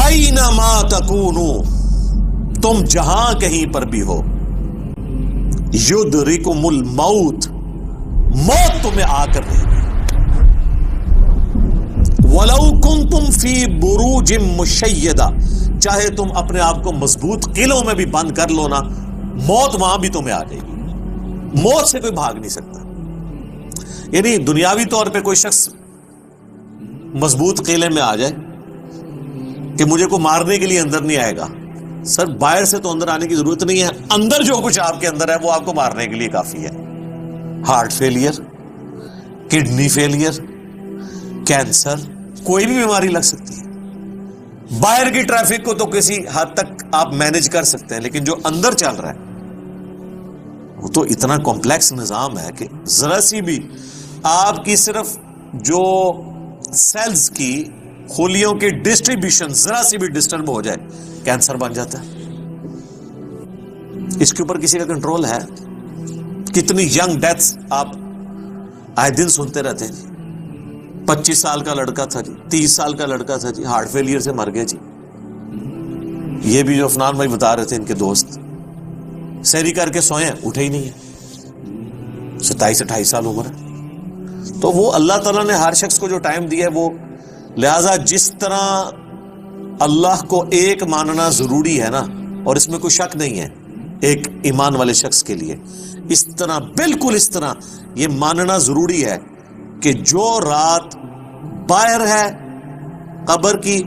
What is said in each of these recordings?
Anima تکونو، تم جہاں کہیں پر بھی ہو، یدرکم الموت، موت تمہیں آ کر رہے گی، وَلَوْ كُنْتُمْ فِي بُرُوجٍ مُشَيَّدَةٍ، چاہے تم اپنے آپ کو مضبوط قلعوں میں بھی بند کر لو نا، موت وہاں بھی تمہیں آ جائے گی، موت سے کوئی بھاگ نہیں سکتا۔ یعنی دنیاوی طور پہ کوئی شخص مضبوط قلعے میں آ جائے کہ مجھے کو مارنے کے لیے اندر نہیں آئے گا، سر باہر سے تو اندر آنے کی ضرورت نہیں ہے، اندر جو کچھ آپ کے اندر ہے وہ آپ کو مارنے کے لیے کافی ہے۔ Heart failure, kidney failure, cancer, کوئی بھی بیماری لگ سکتی ہے۔ باہر کی ٹریفک کو تو کسی حد تک آپ مینج کر سکتے ہیں، لیکن جو اندر چل رہا ہے وہ تو اتنا کمپلیکس نظام ہے کہ ذرا سی بھی آپ کی صرف جو سیلز کی خلیوں کی ڈسٹریبیوشن ذرا سی بھی ڈسٹرب ہو جائے کینسر بن جاتا ہے۔ اس کے اوپر کسی کا کنٹرول ہے؟ کتنی ینگ ڈیتھس آپ آئے دن سنتے رہتے ہیں جی، 25 سال کا لڑکا تھا جی، 30 سال کا لڑکا تھا جی، ہارٹ فیلئر سے مر گیا جی۔ یہ بھی جو عفنان بھائی بتا رہے تھے، ان کے دوست سیری کر کے سوئے ہیں، اٹھے ہی نہیں ہے، 27-28 سال عمر ہے۔ تو وہ اللہ تعالیٰ نے ہر شخص کو جو ٹائم دیا ہے وہ، لہذا جس طرح اللہ کو ایک ماننا ضروری ہے نا، اور اس میں کوئی شک نہیں ہے ایک ایمان والے شخص کے لیے، اس طرح بالکل اس طرح یہ ماننا ضروری ہے کہ جو رات باہر ہے قبر کی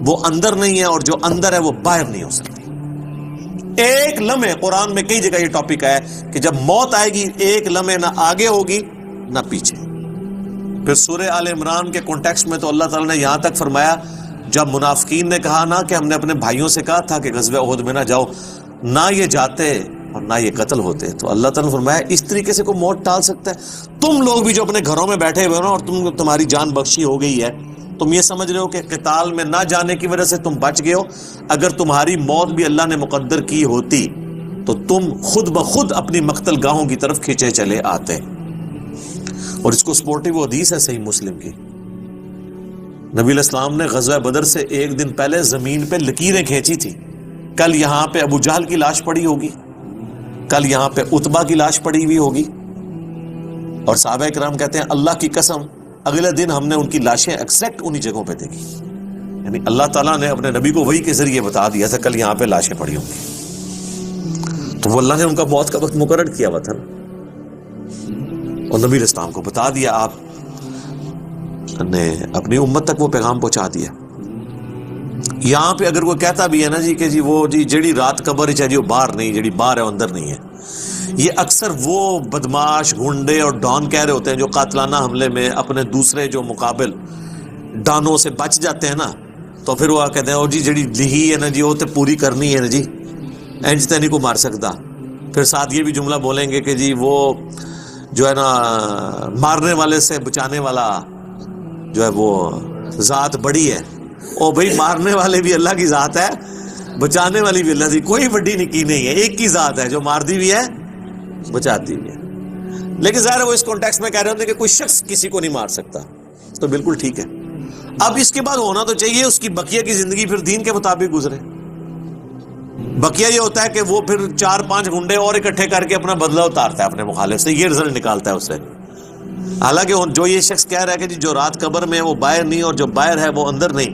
وہ اندر نہیں ہے، اور جو اندر ہے وہ باہر نہیں ہو سکتی۔ ایک لمحے، قرآن میں کئی جگہ یہ ٹاپک ہے کہ جب موت آئے گی ایک لمحے نہ آگے ہوگی نہ پیچھے۔ پھر سورہ آل عمران کے کانٹیکسٹ میں تو اللہ تعالیٰ نے یہاں تک فرمایا، جب منافقین نے کہا نا کہ ہم نے اپنے بھائیوں سے کہا تھا کہ غزوہ احد میں نہ جاؤ، نہ یہ جاتے اور نہ یہ قتل ہوتے، تو اللہ تعالیٰ نے فرمایا اس طریقے سے کوئی موت ٹال سکتا ہے؟ تم لوگ بھی جو اپنے گھروں میں بیٹھے ہوئے ہو نا، اور تمہاری جان بخشی ہو گئی ہے، تم یہ سمجھ رہے ہو کہ قتال میں نہ جانے کی وجہ سے تم بچ گئے ہو، اگر تمہاری موت بھی اللہ نے مقدر کی ہوتی تو تم خود بخود اپنی مقتل گاہوں کی طرف کھینچے چلے آتے۔ اور اس کو سپورٹیو حدیث ہے صحیح مسلم کی، نبی علیہ السلام نے غزوہ بدر سے ایک دن پہلے زمین پہ لکیریں کھینچی تھی، کل یہاں پہ ابو جہل کی لاش پڑی ہوگی، کل یہاں پہ عتبہ کی لاش پڑی ہوئی ہوگی، اور صحابہ کرام کہتے ہیں اللہ کی قسم اگلے دن ہم نے ان کی لاشیں ایکزیکٹ انہی جگہوں پہ دیکھی، یعنی اللہ تعالیٰ نے اپنے نبی کو وحی کے ذریعے بتا دیا تھا کل یہاں پہ لاشیں پڑی ہوں گی، تو وہ اللہ نے ان کا موت کا وقت مقرر کیا ہوا تھا، اور نبی علیہ السلام کو بتا دیا، آپ نے اپنی امت تک وہ پیغام پہنچا دیا۔ یہاں پہ اگر کوئی کہتا بھی ہے نا جی کہ جی وہ جی جڑی رات قبر ہے جی وہ باہر نہیں، جڑی باہر ہے وہ اندر نہیں ہے، یہ اکثر وہ بدماش گنڈے اور ڈان کہہ رہے ہوتے ہیں جو قاتلانہ حملے میں اپنے دوسرے جو مقابل ڈانوں سے بچ جاتے ہیں نا، تو پھر وہ کہتے ہیں او جی جڑی لہی ہے نا جی وہ تے پوری کرنی ہے نا جی، اینج تے نہیں کو مار سکتا۔ پھر ساتھ یہ بھی جملہ بولیں گے کہ جی وہ جو ہے نا مارنے والے سے بچانے والا جو ہے وہ ذات بڑی ہے، او بھائی مارنے والے بھی اللہ کی ذات ہے، بچانے والی بھی اللہ کی، کوئی بڑی نکی نہیں ہے، ایک کی ذات ہے جو مارتی بھی ہے بچاتی بھی ہے۔ لیکن ظاہر ہے وہ اس کانٹیکسٹ میں کہہ رہے ہوتے ہیں کہ کوئی شخص کسی کو نہیں مار سکتا، تو بالکل ٹھیک ہے۔ اب اس کے بعد ہونا تو چاہیے اس کی بقیہ کی زندگی پھر دین کے مطابق گزرے۔ بقیہ یہ ہوتا ہے کہ وہ پھر 4-5 گنڈے اور اکٹھے کر کے اپنا بدلہ اتارتا ہے اپنے مخالف سے، یہ رزلٹ نکالتا ہے اس سے۔ حالانکہ جو یہ شخص کہہ رہا ہے کہ جی جو رات قبر میں ہے وہ باہر نہیں اور جو باہر ہے وہ اندر نہیں،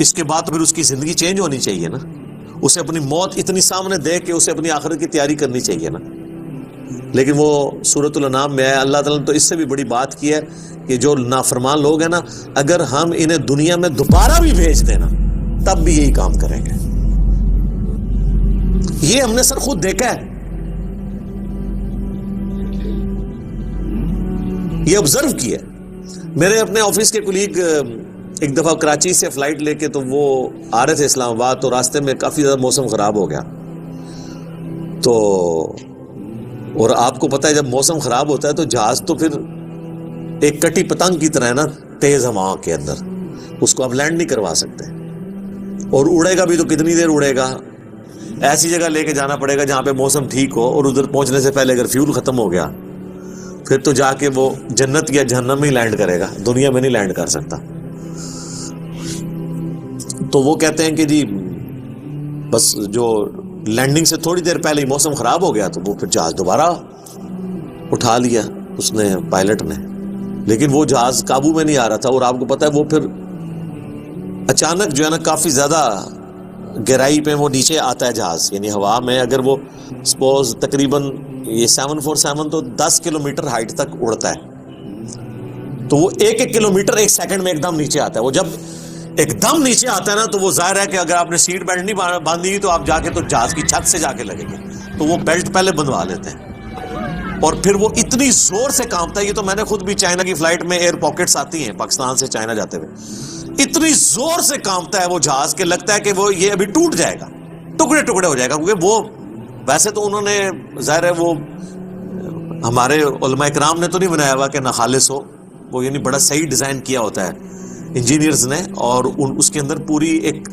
اس کے بعد پھر اس کی زندگی چینج ہونی چاہیے نا، اسے اپنی موت اتنی سامنے دیکھ کے اسے اپنی آخرت کی تیاری کرنی چاہیے نا۔ لیکن وہ سورۃ الانعام میں ہے، اللہ تعالیٰ نے تو اس سے بھی بڑی بات کی ہے کہ جو نافرمان لوگ ہیں نا، اگر ہم انہیں دنیا میں دوبارہ بھی بھیج دیں نا تب بھی یہی کام کریں گے۔ یہ ہم نے سر خود دیکھا ہے، یہ آبزرو کیا ہے۔ میرے اپنے آفس کے کولیگ ایک دفعہ کراچی سے فلائٹ لے کے تو وہ آ رہے تھے اسلام آباد، تو راستے میں کافی زیادہ موسم خراب ہو گیا، تو اور آپ کو پتہ ہے جب موسم خراب ہوتا ہے تو جہاز تو پھر ایک کٹی پتنگ کی طرح ہے نا، تیز ہوا کے اندر اس کو آپ لینڈ نہیں کروا سکتے، اور اڑے گا بھی تو کتنی دیر اڑے گا، ایسی جگہ لے کے جانا پڑے گا جہاں پہ موسم ٹھیک ہو، اور ادھر پہنچنے سے پہلے اگر فیول ختم ہو گیا پھر تو جا کے وہ جنت یا جہنم میں ہی لینڈ کرے گا، دنیا میں نہیں لینڈ کر سکتا۔ تو وہ کہتے ہیں کہ جی بس جو لینڈنگ سے تھوڑی دیر پہلے ہی موسم خراب ہو گیا تو وہ پھر جہاز دوبارہ اٹھا لیا اس نے، پائلٹ نے، لیکن وہ جہاز قابو میں نہیں آ رہا تھا. اور آپ کو پتا ہے وہ پھر اچانک جو ہے نا کافی زیادہ گہرائی پہ وہ نیچے آتا ہے جہاز، یعنی ہوا میں اگر وہ سپوز تقریباً یہ 747 تو 10 کلومیٹر ہائٹ تک اڑتا ہے، تو وہ ایک کلومیٹر 1 سیکنڈ میں ایک دم نیچے آتا ہے. وہ جب ایک دم نیچے آتا ہے نا تو وہ ظاہر ہے کہ اگر آپ نے سیٹ بیلٹ نہیں باندھی ہوئی تو آپ جا کے تو جہاز کی چھت سے جا کے لگیں گے، تو وہ بیلٹ پہلے بندھوا لیتے ہیں. اور پھر وہ اتنی زور سے کانپتا ہے، یہ تو میں نے خود بھی چائنا کی فلائٹ میں ایئر پاکٹس آتی ہیں پاکستان سے چائنا جاتے ہوئے، اتنی زور سے کانپتا ہے وہ جہاز کہ لگتا ہے کہ وہ یہ ابھی ٹوٹ جائے گا، ٹکڑے ٹکڑے ہو جائے گا. کیونکہ وہ ویسے تو انہوں نے ظاہر ہے وہ ہمارے علماء کرام نے تو نہیں بنایا ہوا کہ نہ خالص ہو، وہ یعنی بڑا صحیح ڈیزائن کیا ہوتا ہے انجینئرز نے، اور اس کے اندر پوری ایک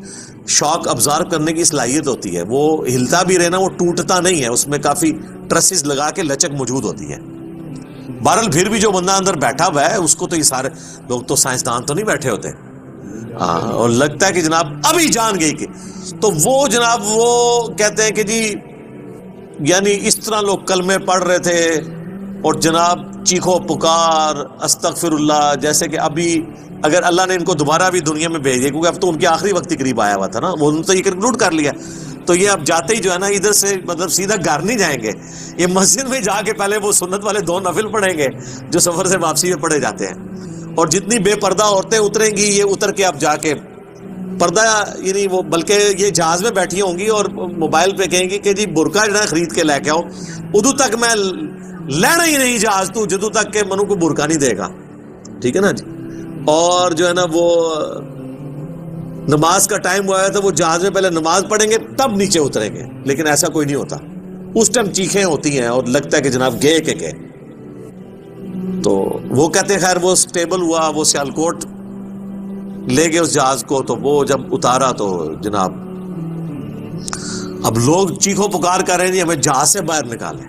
شاک ابزارو کرنے کی صلاحیت ہوتی ہے. وہ ہلتا بھی رہنا، وہ ٹوٹتا نہیں ہے، اس میں کافی ٹرسز لگا کے لچک موجود ہوتی ہے. بہرحال پھر بھی جو بندہ اندر بیٹھا ہوا ہے اس کو تو یہ سارے لوگ تو سائنسدان تو نہیں بیٹھے ہوتے، اور لگتا ہے کہ جناب ابھی جان گئی کہ، تو وہ جناب وہ کہتے ہیں کہ جی یعنی اس طرح لوگ کلمے پڑھ رہے تھے اور جناب چیخو پکار استغفر اللہ، جیسے کہ ابھی اگر اللہ نے ان کو دوبارہ بھی دنیا میں بھیج دیا، کیونکہ اب تو ان کے آخری وقت قریب آیا ہوا تھا نا، وہ ان تو یہ کنکلوڈ کر لیا، تو یہ اب جاتے ہی جو ہے نا ادھر سے مطلب سیدھا گھر نہیں جائیں گے، یہ مسجد میں جا کے پہلے وہ سنت والے 2 نفل پڑھیں گے جو سفر سے واپسی میں پڑھے جاتے ہیں. اور جتنی بے پردہ عورتیں اتریں گی یہ اتر کے اب جا کے پردہ یعنی وہ، بلکہ یہ جہاز میں بیٹھی ہوں گی اور موبائل پہ کہیں گی کہ جی برقع جو ہے خرید کے لے کے آؤ، ادو تک میں لینا ہی نہیں جہاز تو جدو تک کہ منو کو برقع نہیں دے گا. ٹھیک ہے نا جی. اور جو ہے نا وہ نماز کا ٹائم ہوا ہے تو وہ جہاز میں پہلے نماز پڑھیں گے تب نیچے اتریں گے، لیکن ایسا کوئی نہیں ہوتا. اس ٹائم چیخیں ہوتی ہیں اور لگتا ہے کہ جناب گئے کہ گئے. تو وہ کہتے ہیں خیر وہ سٹیبل ہوا، وہ سیالکوٹ لے گئے اس جہاز کو، تو وہ جب اتارا تو جناب اب لوگ چیخو پکار کر رہے ہیں جی ہمیں جہاز سے باہر نکالیں،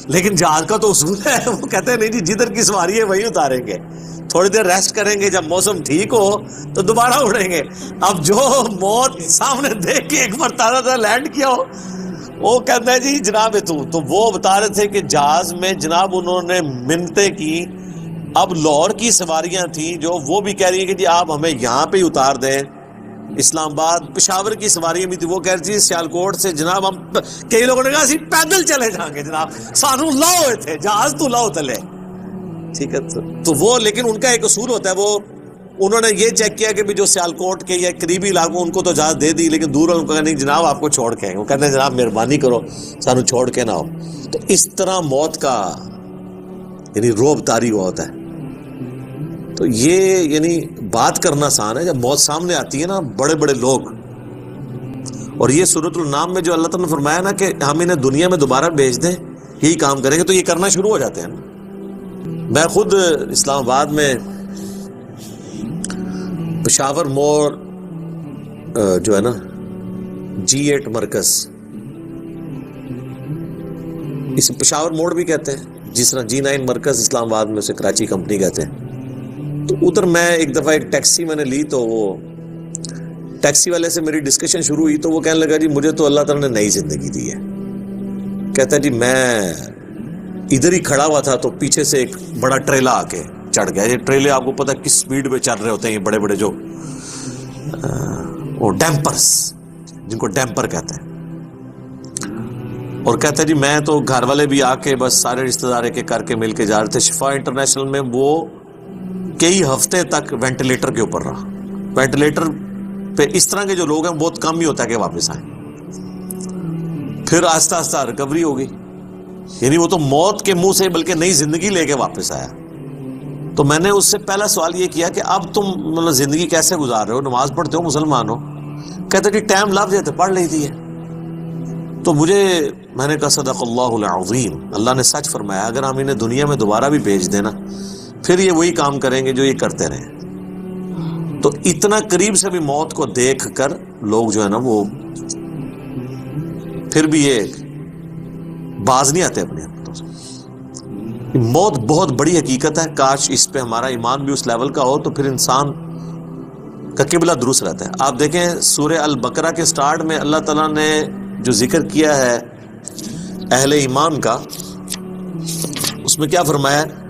لیکن جہاز کا تو اصول ہے، وہ کہتے ہیں نہیں جی جدھر کی سواری ہے وہیں اتاریں گے، تھوڑی دیر ریسٹ کریں گے، جب موسم ٹھیک ہو تو دوبارہ اڑیں گے. اب جو موت سامنے دیکھ کے ایک مرتبہ لینڈ کیا ہو، وہ کہتے ہیں جی جناب تو وہ بتا رہے تھے کہ جہاز میں جناب انہوں نے منتیں کی. اب لاہور کی سواریاں تھیں جو وہ بھی کہہ رہی ہیں کہ جی آپ ہمیں یہاں پہ ہی اتار دیں، اسلام آباد پشاور کی سواریاں بھی تھی، وہ کہہ رہی تھی سیالکوٹ سے جناب ہم، کئی لوگوں نے کہا اسی پیدل چلے جائیں گے جناب، سانو لاؤ ہوئے تھے جہاز تو لاؤ تلے. ٹھیک ہے تو وہ لیکن ان کا ایک اصول ہوتا ہے، وہ انہوں نے یہ چیک کیا کہ بھی جو سیالکوٹ کے یا قریبی علاقوں ان کو تو اجازت دے دی، لیکن دور ان کو نہیں جناب آپ کو چھوڑ کے آئیں. وہ کہتے ہیں جناب مہربانی کرو سانو چھوڑ کے نہ ہو. تو اس طرح موت کا یعنی روب طاری ہوا ہوتا ہے. تو یہ یعنی بات کرنا آسان ہے، جب موت سامنے آتی ہے نا بڑے بڑے لوگ، اور یہ سورۃ النام میں جو اللہ تعالیٰ نے فرمایا نا کہ ہم انہیں دنیا میں دوبارہ بھیج دیں یہی کام کریں گے، تو یہ کرنا شروع ہو جاتے ہیں. میں خود اسلام آباد میں پشاور موڑ جو ہے نا G8 مرکز، اسے پشاور موڑ بھی کہتے ہیں، جس طرح G9 مرکز اسلام آباد میں اسے کراچی کمپنی کہتے ہیں. تو ادھر میں ایک دفعہ ایک ٹیکسی میں نے لی، تو وہ ٹیکسی والے سے میری ڈسکشن شروع ہوئی، تو وہ کہنے لگا جی مجھے تو اللہ تعالیٰ نے نئی زندگی دی ہے. کہتا ہے جی میں ادھر ہی کھڑا ہوا تھا تو پیچھے سے ایک بڑا ٹریلا آ کے چڑھ گیا. یہ ٹریلے آپ کو پتا کس سپیڈ پہ چل رہے ہوتے ہیں، یہ بڑے بڑے جو وہ ڈیمپرز جن کو ڈیمپر کہتے ہیں. اور کہتا ہے جی میں تو گھر والے بھی آ کے بس سارے رشتہ دار کے کر کے مل کے جا رہے تھے. شفا انٹرنیشنل میں وہ کئی ہفتے تک وینٹیلیٹر کے اوپر رہا. وینٹیلیٹر پہ اس طرح کے جو لوگ ہیں بہت کم ہی ہوتا ہے کہ واپس آئیں. پھر آہستہ آہستہ ریکوری ہو گئی، یعنی وہ تو موت کے منہ سے بلکہ نئی زندگی لے کے واپس آیا. تو میں نے اس سے پہلا سوال یہ کیا کہ اب تم مطلب زندگی کیسے گزار رہے ہو، نماز پڑھتے ہو، مسلمان ہو؟ کہتے کہ ٹائم لگ جاتے پڑھ لیتی ہے. تو میں نے کہا صدق اللہ العظیم، اللہ نے سچ فرمایا، اگر ہم انہیں دنیا میں دوبارہ بھی بھیج دینا پھر یہ وہی کام کریں گے جو یہ کرتے رہے. تو اتنا قریب سے بھی موت کو دیکھ کر لوگ جو ہے نا وہ پھر بھی یہ باز نہیں آتے اپنے ہاتھوں سے. موت بہت بڑی حقیقت ہے، کاش اس پہ ہمارا ایمان بھی اس لیول کا ہو تو پھر انسان کا قبلہ درست رہتا ہے. آپ دیکھیں سورہ البقرہ کے سٹارٹ میں اللہ تعالیٰ نے جو ذکر کیا ہے اہل ایمان کا، اس میں کیا فرمایا ہے؟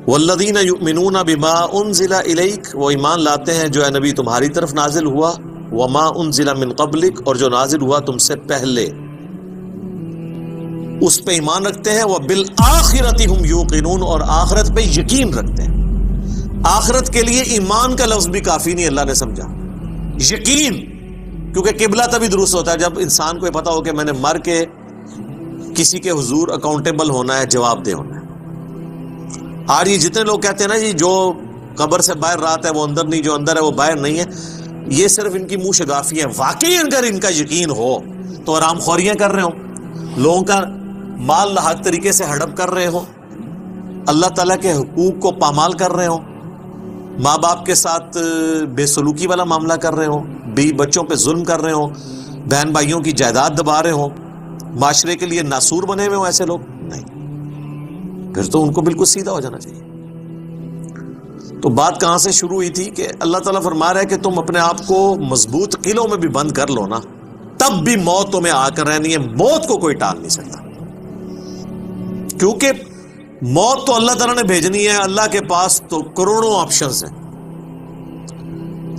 والذین یؤمنون بما انزل الیک، وہ ایمان لاتے ہیں جو اے نبی تمہاری طرف نازل ہوا، وما انزل من قبلک، اور جو نازل ہوا تم سے پہلے، اس پہ ایمان رکھتے ہیں. وبالآخرۃ ہم یوقنون، اور آخرت پہ یقین رکھتے ہیں. آخرت کے لیے ایمان کا لفظ بھی کافی نہیں، اللہ نے سمجھا یقین، کیونکہ قبلہ تبھی درست ہوتا ہے جب انسان کو یہ پتا ہو کہ میں نے مر کے کسی کے حضور اکاؤنٹیبل ہونا ہے، جواب دہ ہونا ہے. آج یہ جتنے لوگ کہتے ہیں نا جی جو قبر سے باہر رات ہے وہ اندر نہیں، جو اندر ہے وہ باہر نہیں ہے، یہ صرف ان کی منہ شگافی ہے. واقعی اگر ان کا یقین ہو تو آرام خوریاں کر رہے ہوں، لوگوں کا مال لاحق طریقے سے ہڑپ کر رہے ہوں، اللہ تعالیٰ کے حقوق کو پامال کر رہے ہوں، ماں باپ کے ساتھ بے سلوکی والا معاملہ کر رہے ہوں، بیوی بچوں پہ ظلم کر رہے ہوں، بہن بھائیوں کی جائیداد دبا رہے ہوں، معاشرے کے لیے ناسور بنے ہوئے ہوں، ایسے لوگ نہیں، پھر تو ان کو بالکل سیدھا ہو جانا چاہیے. تو بات کہاں سے شروع ہوئی تھی کہ اللہ تعالیٰ فرما رہا ہے کہ تم اپنے آپ کو مضبوط قلعوں میں بھی بند کر لو نا، تب بھی موت تمہیں آ کر رہنی ہے. موت کو کوئی ٹال نہیں سکتا، کیونکہ موت تو اللہ تعالیٰ نے بھیجنی ہے. اللہ کے پاس تو کروڑوں آپشنز ہیں.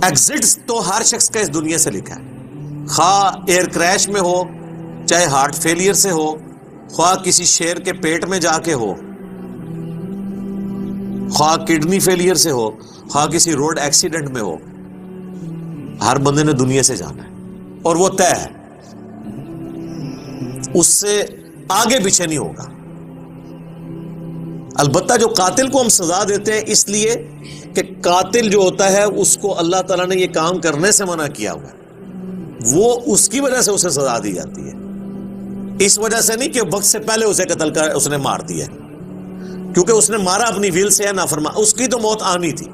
ایگزٹس تو ہر شخص کا اس دنیا سے لکھا ہے، خواہ ایئر کریش میں ہو، چاہے ہارٹ فیلئر سے ہو، خواہ کسی شیر کے پیٹ میں جا کے ہو، خواہ کڈنی فیلئر سے ہو، خواہ کسی روڈ ایکسیڈنٹ میں ہو، ہر بندے نے دنیا سے جانا ہے اور وہ طے ہے، اس سے آگے پیچھے نہیں ہوگا. البتہ جو قاتل کو ہم سزا دیتے ہیں اس لیے کہ قاتل جو ہوتا ہے اس کو اللہ تعالیٰ نے یہ کام کرنے سے منع کیا ہوا ہے، وہ اس کی وجہ سے اسے سزا دی جاتی ہے، اس وجہ سے نہیں کہ وقت سے پہلے اسے قتل کر اس نے مار دیا، کیونکہ اس نے مارا اپنی ویل سے ہے، نافرمان، اس کی تو موت آنی تھی.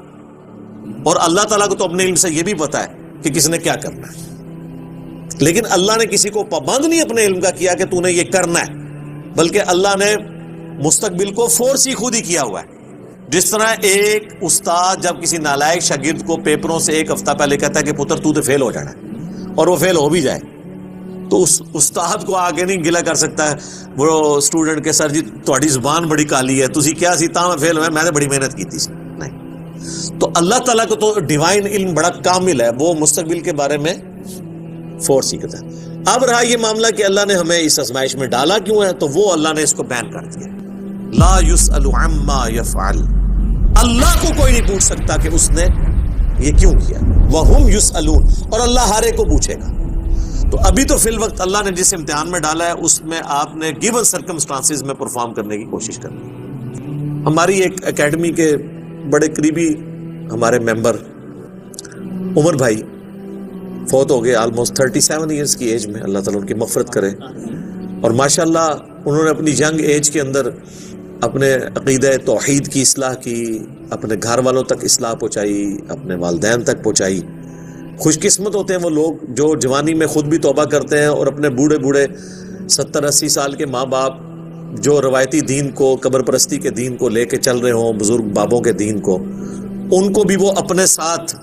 اور اللہ تعالیٰ کو تو اپنے علم سے یہ بھی پتا ہے کہ کس نے کیا کرنا ہے، لیکن اللہ نے کسی کو پابند نہیں اپنے علم کا کیا کہ تو نے یہ کرنا ہے، بلکہ اللہ نے مستقبل کو فورس ہی خود ہی کیا ہوا ہے. جس طرح ایک استاد جب کسی نالائق شاگرد کو پیپروں سے ایک ہفتہ پہلے کہتا ہے کہ پتر تو فیل ہو جانا ہے، اور وہ فیل ہو بھی جائے، تو اس استاد کو آگے نہیں گلا کر سکتا ہے وہ اسٹوڈنٹ کے سر جی تہاڈی زبان بڑی کالی ہے، تسی کیا سی تاں میں فیل ہویا، میں نے بڑی محنت کی تھی. نہیں، تو اللہ تعالیٰ کو تو ڈیوائن علم بڑا کامل ہے، وہ مستقبل کے بارے میں فورس ہی کرتا ہے. اب رہا یہ معاملہ کہ اللہ نے ہمیں اس آزمائش میں ڈالا کیوں ہے، تو وہ اللہ نے اس کو بین کر دیا. لا یسأل عما یفعل، اللہ کو کوئی نہیں پوچھ سکتا کہ اس نے یہ کیوں کیا. وہم یسألون، اور اللہ ہر ایک کو پوچھے گا. تو ابھی تو فی الوقت اللہ نے جس امتحان میں ڈالا ہے اس میں آپ نے گیون سرکمسٹانسز میں پرفارم کرنے کی کوشش کرنی. ہماری ایک اکیڈمی کے بڑے قریبی ہمارے ممبر عمر بھائی فوت ہو گئے آلموسٹ 37 ایئرس کی ایج میں، اللہ تعالیٰ ان کی مغفرت کرے. اور ماشاءاللہ انہوں نے اپنی ینگ ایج کے اندر اپنے عقیدہ توحید کی اصلاح کی، اپنے گھر والوں تک اصلاح پہنچائی، اپنے والدین تک پہنچائی. خوش قسمت ہوتے ہیں وہ لوگ جو جوانی میں خود بھی توبہ کرتے ہیں اور اپنے بوڑھے 70-80 سال کے ماں باپ جو روایتی دین کو، قبر پرستی کے دین کو لے کے چل رہے ہوں، بزرگ بابوں کے دین کو، ان کو بھی وہ اپنے ساتھ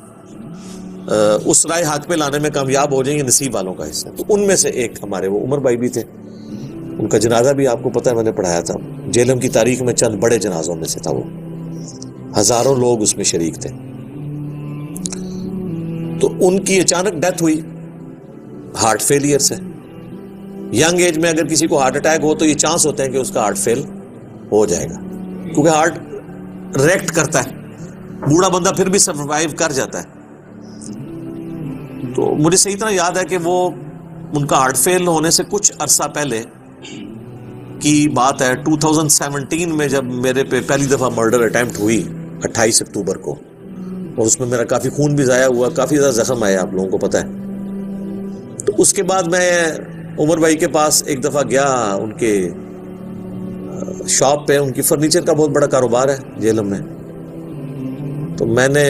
اس رائے حق پہ لانے میں کامیاب ہو جائیں گے، نصیب والوں کا حصہ. تو ان میں سے ایک ہمارے وہ عمر بھائی بھی تھے. ان کا جنازہ بھی آپ کو پتہ ہے میں نے پڑھایا تھا، جیلم کی تاریخ میں چند بڑے جنازوں میں سے تھا، وہ ہزاروں لوگ اس میں شریک تھے. تو ان کی اچانک ڈیتھ ہوئی ہارٹ فیلئر سے. ینگ ایج میں اگر کسی کو ہارٹ اٹیک ہو تو یہ چانس ہوتے ہیں کہ اس کا ہارٹ فیل ہو جائے گا، کیونکہ ہارٹ ریئیکٹ کرتا ہے. بوڑھا بندہ پھر بھی سروائیو کر جاتا ہے. تو مجھے صحیح طرح یاد ہے کہ وہ ان کا ہارٹ فیل ہونے سے کچھ عرصہ پہلے کی بات ہے، 2017 میں جب میرے پہ پہلی دفعہ مرڈر اٹیمپٹ ہوئی 28 اکتوبر کو، اور اس میں میرا کافی خون بھی ضائع ہوا، کافی زیادہ زخم آیا، آپ لوگوں کو پتہ ہے. تو اس کے بعد میں عمر بھائی کے پاس ایک دفعہ گیا، ان کے شاپ پہ، ان کی فرنیچر کا بہت بڑا کاروبار ہے جیلم میں. تو میں نے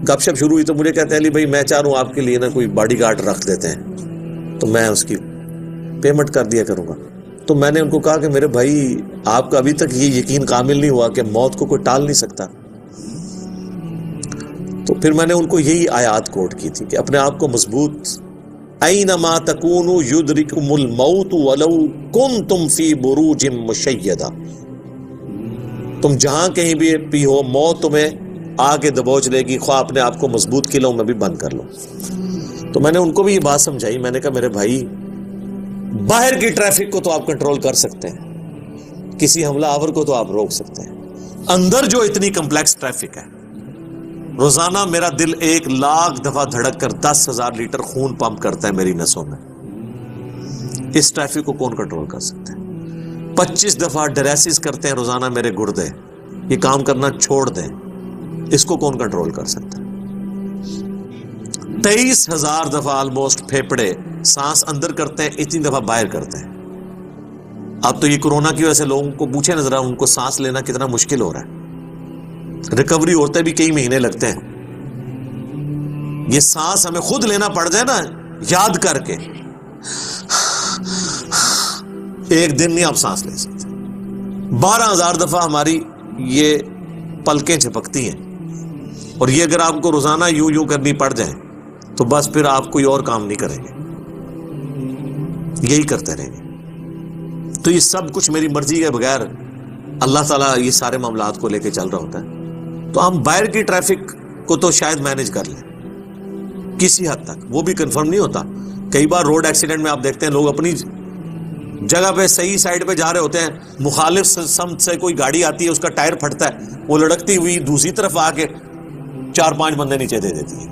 گپ شپ شروع ہوئی تو مجھے کہتے ہیں علی بھائی میں چاہ رہا ہوں آپ کے لیے نا کوئی باڈی گارڈ رکھ دیتے ہیں تو میں اس کی پیمنٹ کر دیا کروں گا. تو میں نے ان کو کہا کہ میرے بھائی آپ کا ابھی تک یہ یقین کامل نہیں ہوا کہ موت کو کوئی ٹال نہیں سکتا. تو پھر میں نے ان کو یہی آیات کوٹ کی تھی کہ اپنے آپ کو مضبوط، اینما تکونوا یدرککم الموت ولو کنتم فی بروج مشیدہ، تم جہاں کہیں بھی ہو موت تمہیں آ کے دبوچ لے گی، خواہ اپنے آپ کو مضبوط قلعوں میں بھی بند کر لو۔ تو میں نے ان کو بھی یہ بات سمجھائی، میں نے کہا میرے بھائی باہر کی ٹریفک کو تو آپ کنٹرول کر سکتے ہیں، کسی حملہ آور کو تو آپ روک سکتے ہیں، اندر جو اتنی کمپلیکس ٹریفک ہے، روزانہ میرا دل 1,00,000 دفعہ دھڑک کر 10,000 لیٹر خون پمپ کرتا ہے میری نسوں میں، اس ٹریفک کو کون کنٹرول کر سکتے ہیں؟ 25 دفعہ ڈائلیسس کرتے ہیں روزانہ میرے گردے، یہ کام کرنا چھوڑ دیں، اس کو کون کنٹرول کر سکتا ہے؟ 23,000 دفعہ آلموسٹ پھیپڑے سانس اندر کرتے ہیں، اتنی دفعہ باہر کرتے ہیں۔ اب تو یہ کورونا کی وجہ سے لوگوں کو پوچھے نظر ان کو سانس لینا کتنا مشکل ہو رہا ہے، ریکوری ہوتے بھی کئی مہینے لگتے ہیں۔ یہ سانس ہمیں خود لینا پڑ جائے نا یاد کر کے، ایک دن نہیں آپ سانس لے سکتے۔ 12,000 دفعہ ہماری یہ پلکیں جھپکتی ہیں، اور یہ اگر آپ کو روزانہ یوں کرنی پڑ جائے تو بس پھر آپ کوئی اور کام نہیں کریں گے، یہی کرتے رہیں گے۔ تو یہ سب کچھ میری مرضی کے بغیر اللہ تعالیٰ یہ سارے معاملات کو لے کے چل رہا ہوتا ہے۔ تو ہم باہر کی ٹریفک کو تو شاید مینج کر لیں کسی حد تک، وہ بھی کنفرم نہیں ہوتا۔ کئی بار روڈ ایکسیڈنٹ میں آپ دیکھتے ہیں لوگ اپنی جگہ پہ صحیح سائڈ پہ جا رہے ہوتے ہیں، مخالف سمت سے کوئی گاڑی آتی ہے، اس کا ٹائر پھٹتا ہے، وہ لڑکتی ہوئی دوسری طرف آ کے 4-5 بندے نیچے دے دیتی ہے،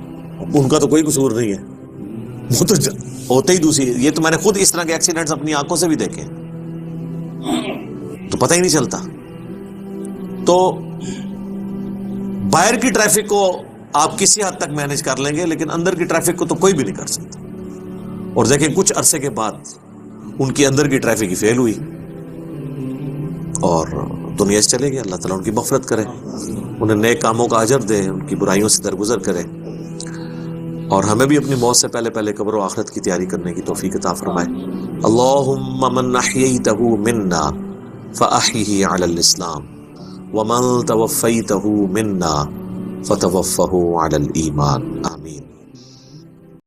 ان کا تو کوئی قصور نہیں ہے، وہ تو ہوتے ہی دوسری۔ یہ تو میں نے خود اس طرح کے ایکسیڈنٹس اپنی آنکھوں سے بھی دیکھے ہیں، تو پتہ ہی نہیں چلتا۔ تو باہر کی ٹریفک کو آپ کسی حد تک مینج کر لیں گے، لیکن اندر کی ٹریفک کو تو کوئی بھی نہیں کر سکتا۔ اور دیکھیں کچھ عرصے کے بعد ان کی اندر کی ٹریفک ہی فیل ہوئی اور دنیا سے چلے گئے۔ اللہ تعالیٰ ان کی مغفرت کرے، انہیں نیک کاموں کا اجر دے، ان کی برائیوں سے درگزر کرے، اور ہمیں بھی اپنی موت سے پہلے قبر و آخرت کی تیاری کرنے کی توفیق عطا فرمائے۔ اللہم من احییتہ منا فاحیہ علی الاسلام ومن توفیتہ منا فتوفہ علی الایمان، آمین۔